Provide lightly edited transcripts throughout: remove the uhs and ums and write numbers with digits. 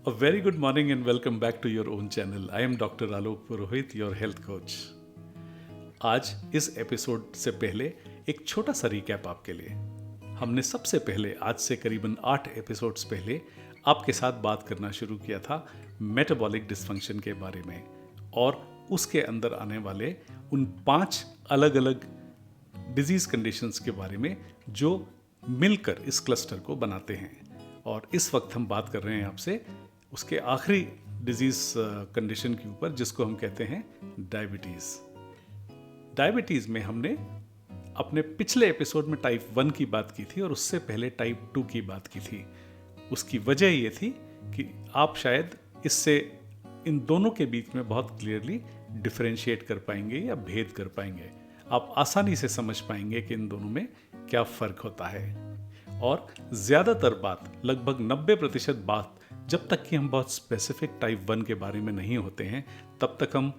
A very good morning and welcome back to your own channel. I am Dr. Alok Purohit, your health coach. आज इस episode से पहले एक छोटा सा रिकैप आपके लिए। हमने सबसे पहले आज से करीबन 8 एपिसोड्स पहले आपके साथ बात करना शुरू किया था मेटाबॉलिक डिसफंक्शन के बारे में और उसके अंदर आने वाले उन 5 अलग अलग डिजीज कंडीशंस के बारे में जो मिलकर इस क्लस्टर को बनाते हैं। और इस वक्त हम बात कर रहे हैं आपसे उसके आखिरी डिजीज कंडीशन के ऊपर जिसको हम कहते हैं डायबिटीज़। डायबिटीज़ में हमने अपने पिछले एपिसोड में टाइप 1 की बात की थी और उससे पहले टाइप 2 की बात की थी। उसकी वजह ये थी कि आप शायद इससे इन दोनों के बीच में बहुत क्लियरली डिफरेंशिएट कर पाएंगे या भेद कर पाएंगे। आप आसानी से समझ पाएंगे कि इन दोनों में क्या फ़र्क होता है। और ज़्यादातर बात, लगभग 90% बात, जब तक कि हम बहुत स्पेसिफिक टाइप 1 के बारे में नहीं होते हैं तब तक हम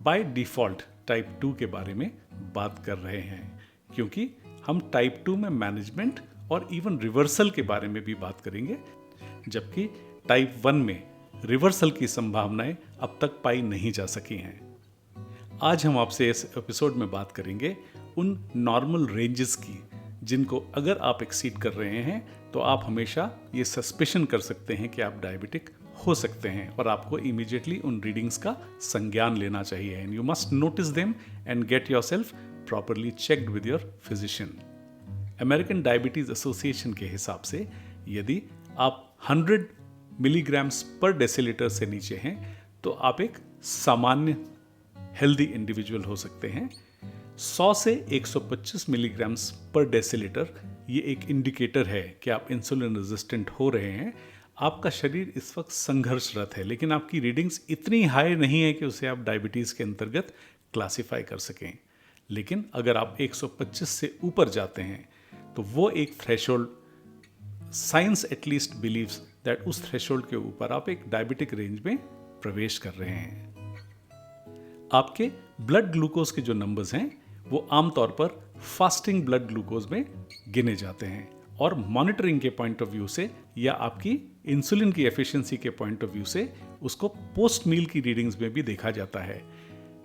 बाय डिफ़ॉल्ट टाइप 2 के बारे में बात कर रहे हैं, क्योंकि हम टाइप 2 में मैनेजमेंट और इवन रिवर्सल के बारे में भी बात करेंगे, जबकि टाइप 1 में रिवर्सल की संभावनाएं अब तक पाई नहीं जा सकी हैं। आज हम आपसे इस एपिसोड में बात करेंगे उन नॉर्मल रेंजेस की जिनको अगर आप एक्सीड कर रहे हैं तो आप हमेशा ये सस्पेशन कर सकते हैं कि आप डायबिटिक हो सकते हैं और आपको इमीडिएटली उन रीडिंग्स का संज्ञान लेना चाहिए। And you must notice them and get yourself properly checked with your physician. American diabetes association के हिसाब से यदि आप 100 मिलीग्राम्स पर डेसीलीटर से नीचे हैं तो आप एक सामान्य हेल्दी इंडिविजुअल हो सकते हैं। 100 से 125 मिलीग्राम्स पर डेसीलीटर ये एक इंडिकेटर है कि आप इंसुलिन रेजिस्टेंट हो रहे हैं। आपका शरीर इस वक्त संघर्षरत है, लेकिन आपकी रीडिंग्स इतनी हाई नहीं है कि उसे आप डायबिटीज़ के अंतर्गत क्लासिफाई कर सकें। लेकिन अगर आप 125 से ऊपर जाते हैं तो वो एक threshold, science at least believes that उस थ्रेशोल्ड के ऊपर आप एक डायबिटिक रेंज में प्रवेश कर रहे हैं। आपके ब्लड ग्लूकोज के जो नंबर्स हैं वो आमतौर पर फास्टिंग ब्लड ग्लूकोज में गिने जाते हैं और मॉनिटरिंग के पॉइंट ऑफ व्यू से या आपकी इंसुलिन की एफिशिएंसी के पॉइंट ऑफ व्यू से उसको पोस्ट मील की रीडिंग्स में भी देखा जाता है।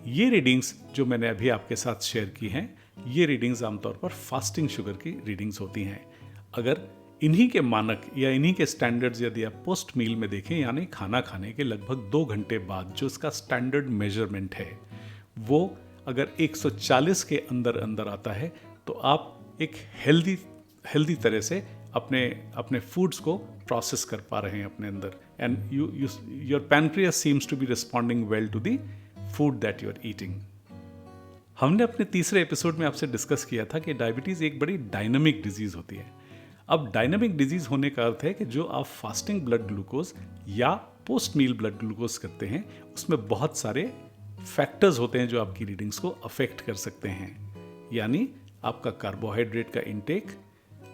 ये रीडिंग्स जो मैंने अभी आपके साथ शेयर की हैं, ये रीडिंग्स आमतौर पर फास्टिंग शुगर की रीडिंग्स होती हैं। अगर इन्हीं के मानक या इन्हीं के स्टैंडर्ड्स यदि आप पोस्ट मील में देखें, यानी खाना खाने के लगभग 2 घंटे बाद जो इसका स्टैंडर्ड मेजरमेंट है वो अगर 140 के अंदर आता है तो आप एक हेल्दी तरह से अपने फूड्स को प्रोसेस कर पा रहे हैं अपने अंदर, and your pancreas seems to be responding well to the food that you are eating. हमने अपने तीसरे एपिसोड में आपसे डिस्कस किया था कि डायबिटीज़ एक बड़ी डायनामिक डिजीज़ होती है। अब डायनामिक डिजीज़ होने का अर्थ है कि जो आप फास्टिंग ब्लड ग्लूकोज या पोस्ट मील ब्लड ग्लूकोज करते हैं उसमें बहुत सारे फैक्टर्स होते हैं जो आपकी रीडिंग्स को अफेक्ट कर सकते हैं, यानी आपका कार्बोहाइड्रेट का इंटेक,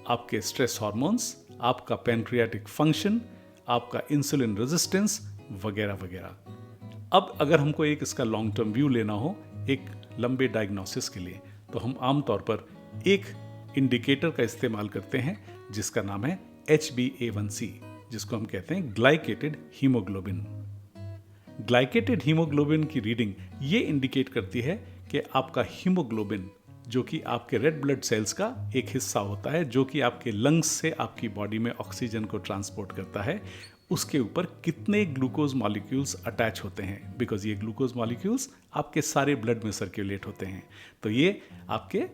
आपके स्ट्रेस हार्मोन्स, आपका पैनक्रियाटिक फंक्शन, आपका इंसुलिन रेजिस्टेंस वगैरह वगैरह। अब अगर हमको एक इसका लॉन्ग टर्म व्यू लेना हो एक लंबे डायग्नोसिस के लिए, तो हम आमतौर पर एक इंडिकेटर का इस्तेमाल करते हैं जिसका नाम है HbA1c, जिसको हम कहते हैं ग्लाइकेटेड हीमोग्लोबिन। ग्लाइकेटेड हीमोग्लोबिन की रीडिंग ये इंडिकेट करती है कि आपका हीमोग्लोबिन, जो कि आपके रेड ब्लड सेल्स का एक हिस्सा होता है जो कि आपके लंग्स से आपकी बॉडी में ऑक्सीजन को ट्रांसपोर्ट करता है, उसके ऊपर कितने ग्लूकोज मॉलिक्यूल्स अटैच होते हैं। बिकॉज ये ग्लूकोज मॉलिक्यूल्स आपके सारे ब्लड में सर्कुलेट होते हैं, तो ये आपके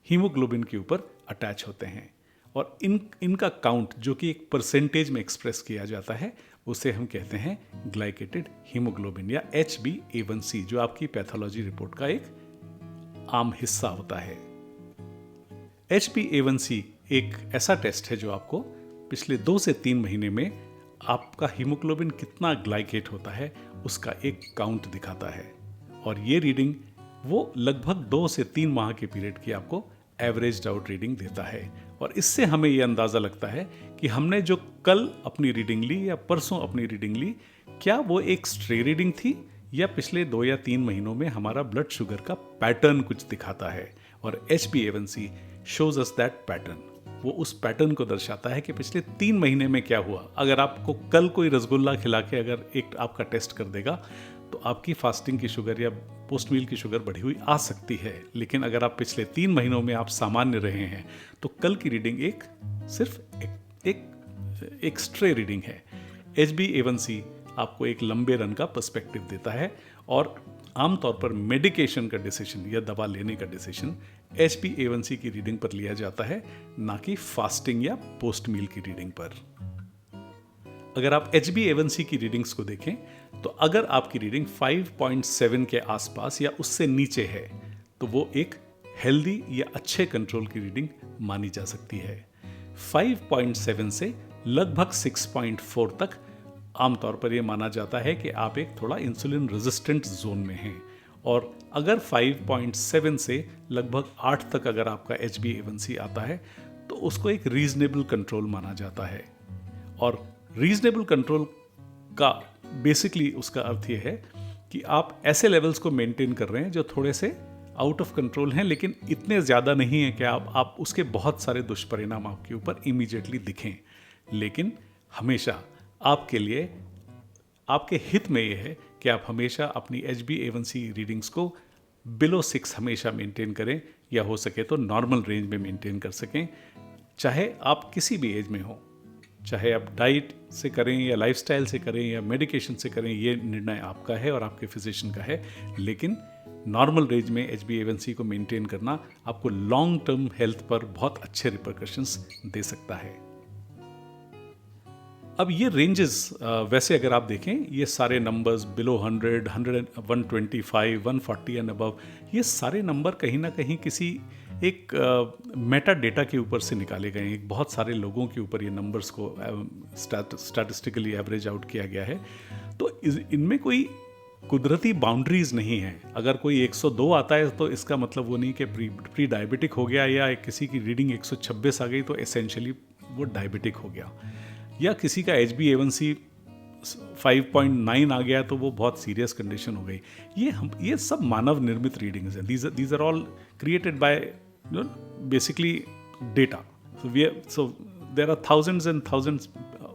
हीमोग्लोबिन के ऊपर अटैच होते हैं और इनका काउंट जो कि एक परसेंटेज में एक्सप्रेस किया जाता है उसे हम कहते हैं ग्लाइकेटेड हीमोग्लोबिन या HbA1c, जो आपकी पैथोलॉजी रिपोर्ट का एक आम हिस्सा होता है। HbA1c एक ऐसा टेस्ट है जो आपको पिछले 2 से 3 महीने में आपका हीमोग्लोबिन कितना ग्लाइकेट होता है उसका एक काउंट दिखाता है, और ये रीडिंग वो लगभग 2 से 3 माह के पीरियड की आपको एवरेज आउट रीडिंग देता है। और इससे हमें ये अंदाज़ा लगता है कि हमने जो कल अपनी रीडिंग ली या परसों अपनी रीडिंग ली, क्या वो एक स्ट्रे रीडिंग थी या पिछले 2 या 3 महीनों में हमारा ब्लड शुगर का पैटर्न कुछ दिखाता है। और HbA1c shows us that pattern. वो उस पैटर्न को दर्शाता है कि पिछले 3 महीने में क्या हुआ। अगर आपको कल कोई रसगुल्ला खिला के अगर एक आपका टेस्ट कर देगा तो आपकी फास्टिंग की शुगर या पोस्ट मील की शुगर बढ़ी हुई आ सकती है। लेकिन अगर आप पिछले 3 महीनों में आप सामान्य रहे हैं तो कल की रीडिंग सिर्फ एक स्ट्रे रीडिंग है। HbA1c आपको एक लंबे रन का पर्सपेक्टिव देता है और आमतौर पर मेडिकेशन का डिसीजन या दवा लेने का डिसीजन HbA1c की रीडिंग पर लिया जाता है, ना कि फास्टिंग या पोस्ट मील की रीडिंग पर। अगर आप HbA1c की रीडिंग्स को देखें तो अगर आपकी रीडिंग 5.7 के आसपास या उससे नीचे है तो वो एक हेल्दी या अच्छे कंट्रोल की रीडिंग मानी जा सकती है। 5.7 से लगभग 6.4 तक आमतौर पर यह माना जाता है कि आप एक थोड़ा इंसुलिन रेजिस्टेंट जोन में हैं, और अगर 5.7 से लगभग 8 तक अगर आपका HbA1c आता है तो उसको एक रीजनेबल कंट्रोल माना जाता है। और रीजनेबल कंट्रोल का बेसिकली उसका अर्थ यह है कि आप ऐसे लेवल्स को मेंटेन कर रहे हैं जो थोड़े से आउट ऑफ कंट्रोल हैं, लेकिन इतने ज़्यादा नहीं है कि आप उसके बहुत सारे दुष्परिणाम आपके ऊपर इमीडिएटली दिखें। लेकिन हमेशा आपके लिए, आपके हित में यह है कि आप हमेशा अपनी HbA1c रीडिंग्स को बिलो 6 हमेशा मेंटेन करें, या हो सके तो नॉर्मल रेंज में मेंटेन कर सकें, चाहे आप किसी भी एज में हो। चाहे आप डाइट से करें या लाइफस्टाइल से करें या मेडिकेशन से करें, ये निर्णय आपका है और आपके फिजिशियन का है। लेकिन नॉर्मल रेंज में HbA1c को मेंटेन करना आपको लॉन्ग टर्म हेल्थ पर बहुत अच्छे रिपरकशंस दे सकता है। अब ये रेंजेस वैसे अगर आप देखें, ये सारे नंबर्स बिलो 100, 125, 140 एंड अबव, ये सारे नंबर कहीं ना कहीं किसी एक मेटा डेटा के ऊपर से निकाले गए हैं। बहुत सारे लोगों के ऊपर ये नंबर्स को स्टैटिस्टिकली एवरेज आउट किया गया है। तो इनमें कोई कुदरती बाउंड्रीज नहीं है। अगर कोई 102 आता है तो इसका मतलब वो नहीं कि प्री डायबिटिक हो गया, या किसी की रीडिंग 126 आ गई तो एसेंशियली वो डायबिटिक हो गया, या किसी का HbA1c 5.9 आ गया तो वो बहुत सीरियस कंडीशन हो गई। ये सब मानव निर्मित रीडिंग्स हैं। These are all created by basically data. So there are thousands and thousands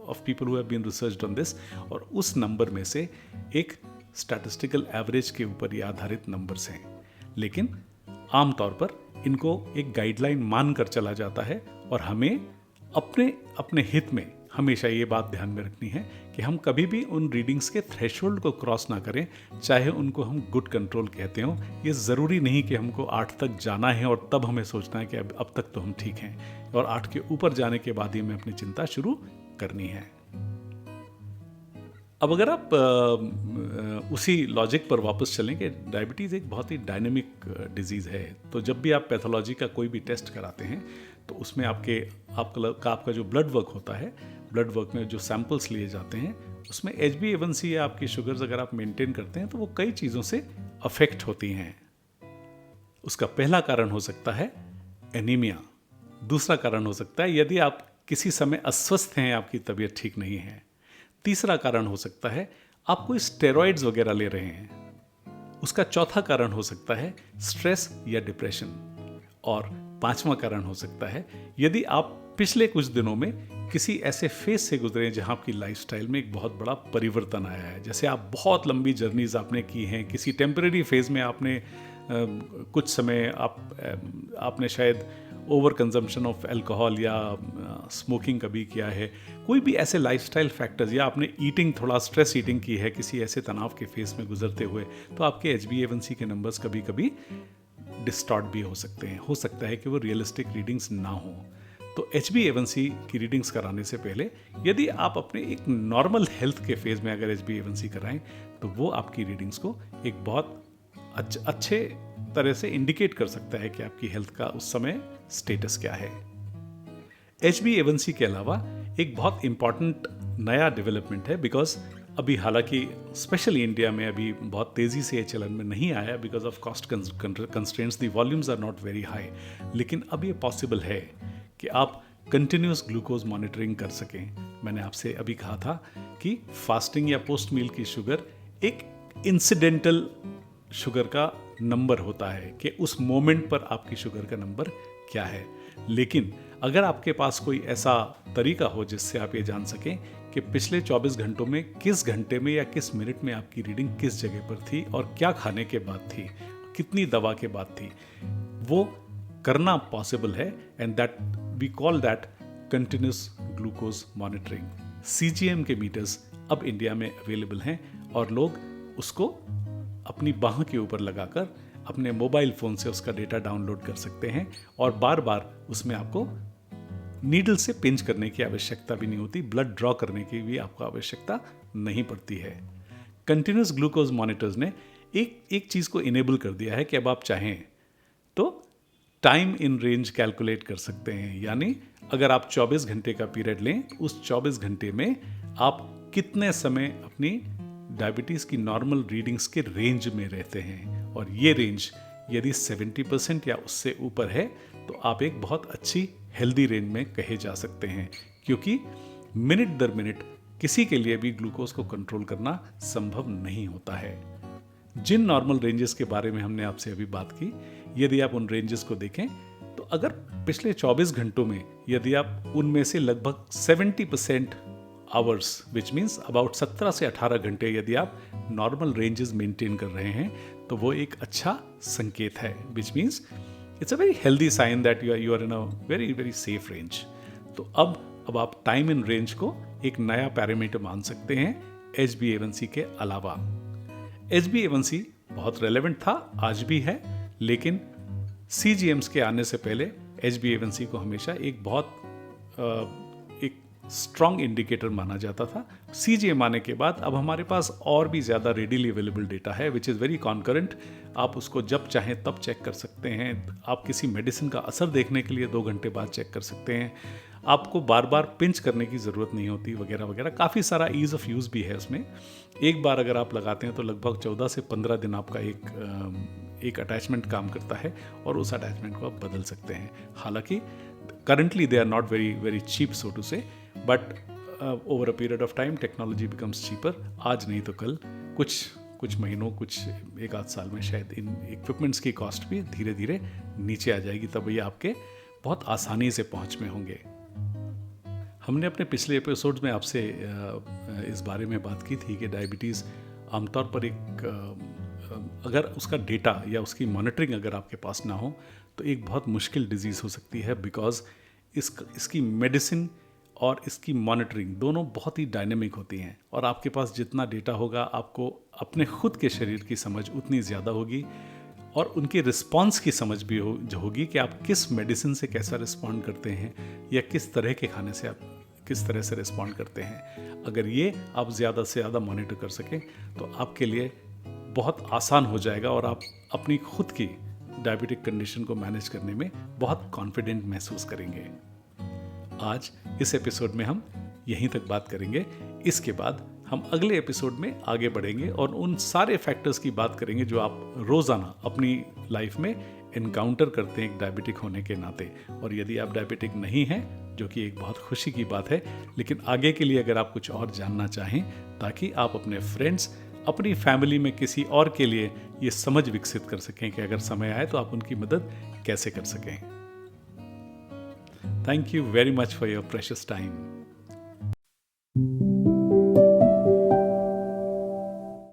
of people who have been researched on this, और उस नंबर में से एक स्टैटिस्टिकल एवरेज के ऊपर ये आधारित नंबर्स हैं। लेकिन आमतौर पर इनको एक गाइडलाइन मानकर चला जाता है, और हमें अपने हित में हमेशा ये बात ध्यान में रखनी है कि हम कभी भी उन रीडिंग्स के थ्रेशोल्ड को क्रॉस ना करें, चाहे उनको हम गुड कंट्रोल कहते हों। ये ज़रूरी नहीं कि हमको 8 तक जाना है और तब हमें सोचना है कि अब तक तो हम ठीक हैं, और 8 के ऊपर जाने के बाद ही हमें अपनी चिंता शुरू करनी है। अब अगर आप उसी लॉजिक पर वापस चलें कि डायबिटीज़ एक बहुत ही डायनेमिक डिजीज़ है, तो जब भी आप पैथोलॉजी का कोई भी टेस्ट कराते हैं तो उसमें आपका जो ब्लड वर्क होता है, ब्लड वर्क में जो सैंपल्स लिए जाते हैं, उसमें HbA1c या आपकी शुगर्स अगर आप मेंटेन करते हैं तो वो कई चीज़ों से अफेक्ट होती हैं। उसका पहला कारण हो सकता है एनीमिया। दूसरा कारण हो सकता है यदि आप किसी समय अस्वस्थ हैं, आपकी तबीयत ठीक नहीं है। तीसरा कारण हो सकता है आप कोई स्टेरॉइड्स वगैरह ले रहे हैं। उसका चौथा कारण हो सकता है स्ट्रेस या डिप्रेशन। और पांचवा कारण हो सकता है यदि आप पिछले कुछ दिनों में किसी ऐसे फेज से गुजरे हैं जहां आपकी लाइफस्टाइल में एक बहुत बड़ा परिवर्तन आया है। जैसे आप बहुत लंबी जर्नीज आपने की हैं, किसी टेम्परेरी फेज में आपने कुछ समय आपने शायद ओवर कंजम्पशन ऑफ अल्कोहल या स्मोकिंग कभी किया है, कोई भी ऐसे लाइफस्टाइल फैक्टर्स, या आपने ईटिंग थोड़ा स्ट्रेस ईटिंग की है किसी ऐसे तनाव के फेज में गुजरते हुए, तो आपके HbA1c के नंबर्स कभी कभी डिस्टॉर्ट भी हो सकते हैं। हो सकता है कि वो रियलिस्टिक रीडिंग्स ना हो। तो HbA1c की रीडिंग्स कराने से पहले यदि आप अपने एक नॉर्मल हेल्थ के फेज में अगर HbA1c कराएं तो वो आपकी रीडिंग्स को एक बहुत अच्छे तरह से इंडिकेट कर सकता है कि आपकी हेल्थ का उस समय स्टेटस क्या है। HbA1c के अलावा एक बहुत इंपॉर्टेंट नया डेवलपमेंट है, बिकॉज अभी हालांकि स्पेशली इंडिया में अभी बहुत तेज़ी से ये चलन में नहीं आया because of cost constraints, the volumes are not very high, लेकिन अब ये पॉसिबल है कि आप कंटिन्यूस ग्लूकोज मॉनिटरिंग कर सकें। मैंने आपसे अभी कहा था कि फास्टिंग या पोस्ट मील की शुगर एक इंसिडेंटल शुगर का नंबर होता है कि उस मोमेंट पर आपकी शुगर का नंबर क्या है, लेकिन अगर आपके पास कोई ऐसा तरीका हो जिससे आप ये जान सकें कि पिछले 24 घंटों में किस घंटे में या किस मिनट में आपकी रीडिंग किस जगह पर थी और क्या खाने के बाद थी, कितनी दवा के बाद थी, वो करना पॉसिबल है। And that we call that continuous glucose monitoring. CGM के मीटर्स अब इंडिया में अवेलेबल हैं और लोग उसको अपनी बाह के ऊपर लगाकर अपने मोबाइल फ़ोन से उसका डेटा डाउनलोड कर सकते हैं और बार बार उसमें आपको नीडल से पिंच करने की आवश्यकता भी नहीं होती, ब्लड ड्रॉ करने की भी आपको आवश्यकता नहीं पड़ती है। कंटिन्यूस ग्लूकोज मॉनिटर्स ने एक चीज़ को इनेबल कर दिया है कि अब आप चाहें तो टाइम इन रेंज कैलकुलेट कर सकते हैं। यानी अगर आप 24 घंटे का पीरियड लें, उस 24 घंटे में आप कितने समय अपनी डायबिटीज़ की नॉर्मल रीडिंग्स के रेंज में रहते हैं, और ये रेंज यदि 70% या उससे ऊपर है तो आप एक बहुत अच्छी हेल्दी रेंज में कहे जा सकते हैं, क्योंकि मिनट दर मिनट किसी के लिए भी ग्लूकोज को कंट्रोल करना संभव नहीं होता है। जिन नॉर्मल रेंजेस के बारे में हमने आपसे अभी बात की, यदि आप उन रेंजेस को देखें तो अगर पिछले 24 घंटों में यदि आप उनमें से लगभग 70% आवर्स विच मीन्स अबाउट 17 से 18 घंटे यदि आप नॉर्मल रेंजेस मेंटेन कर रहे हैं तो वो एक अच्छा संकेत है, which means it's a very healthy sign that you are in a very very safe range. तो अब आप टाइम इन रेंज को एक नया पैरामीटर मान सकते हैं HbA1c के अलावा। HbA1c बहुत रेलेवेंट था, आज भी है, लेकिन CGMs के आने से पहले HbA1c को हमेशा एक बहुत एक स्ट्रॉन्ग इंडिकेटर माना जाता था। CGM आने के बाद अब हमारे पास और भी ज़्यादा रेडिली अवेलेबल डेटा है विच इज़ वेरी कॉन्करेंट। आप उसको जब चाहें तब चेक कर सकते हैं। आप किसी मेडिसिन का असर देखने के लिए 2 घंटे बाद चेक कर सकते हैं। आपको बार बार पिंच करने की ज़रूरत नहीं होती, वगैरह वगैरह। काफ़ी सारा ईज़ ऑफ यूज़ भी है उसमें। एक बार अगर आप लगाते हैं तो लगभग 14 से 15 दिन आपका एक अटैचमेंट काम करता है और उस अटैचमेंट को आप बदल सकते हैं। हालांकि currently they are not very very cheap so to say, but over a period of time technology becomes cheaper. आज नहीं तो कल, कुछ महीनों, कुछ 1 आध साल में शायद इन इक्विपमेंट्स की कॉस्ट भी धीरे धीरे नीचे आ जाएगी, तब ये आपके बहुत आसानी से पहुंच में होंगे। हमने अपने पिछले एपिसोड्स में आपसे इस बारे में बात की थी कि डायबिटीज़ आमतौर पर अगर उसका डेटा या उसकी मॉनिटरिंग अगर आपके पास ना हो तो एक बहुत मुश्किल डिजीज़ हो सकती है, बिकॉज इसकी मेडिसिन और इसकी मॉनिटरिंग दोनों बहुत ही डायनेमिक होती हैं। और आपके पास जितना डेटा होगा, आपको अपने खुद के शरीर की समझ उतनी ज़्यादा होगी और उनकी रिस्पॉन्स की समझ भी जो होगी कि आप किस मेडिसिन से कैसा रिस्पॉन्ड करते हैं या किस तरह के खाने से आप किस तरह से रिस्पॉन्ड करते हैं। अगर ये आप ज़्यादा से ज़्यादा मॉनिटर कर सकें तो आपके लिए बहुत आसान हो जाएगा और आप अपनी खुद की डायबिटिक कंडीशन को मैनेज करने में बहुत कॉन्फिडेंट महसूस करेंगे। आज इस एपिसोड में हम यहीं तक बात करेंगे। इसके बाद हम अगले एपिसोड में आगे बढ़ेंगे और उन सारे फैक्टर्स की बात करेंगे जो आप रोज़ाना अपनी लाइफ में इनकाउंटर करते हैं एक डायबिटिक होने के नाते। और यदि आप डायबिटिक नहीं हैं, जो कि एक बहुत खुशी की बात है, लेकिन आगे के लिए अगर आप कुछ और जानना चाहें ताकि आप अपने फ्रेंड्स, अपनी फैमिली में किसी और के लिए ये समझ विकसित कर सकें कि अगर समय आए तो आप उनकी मदद कैसे कर सकें। Thank you very much for your precious time.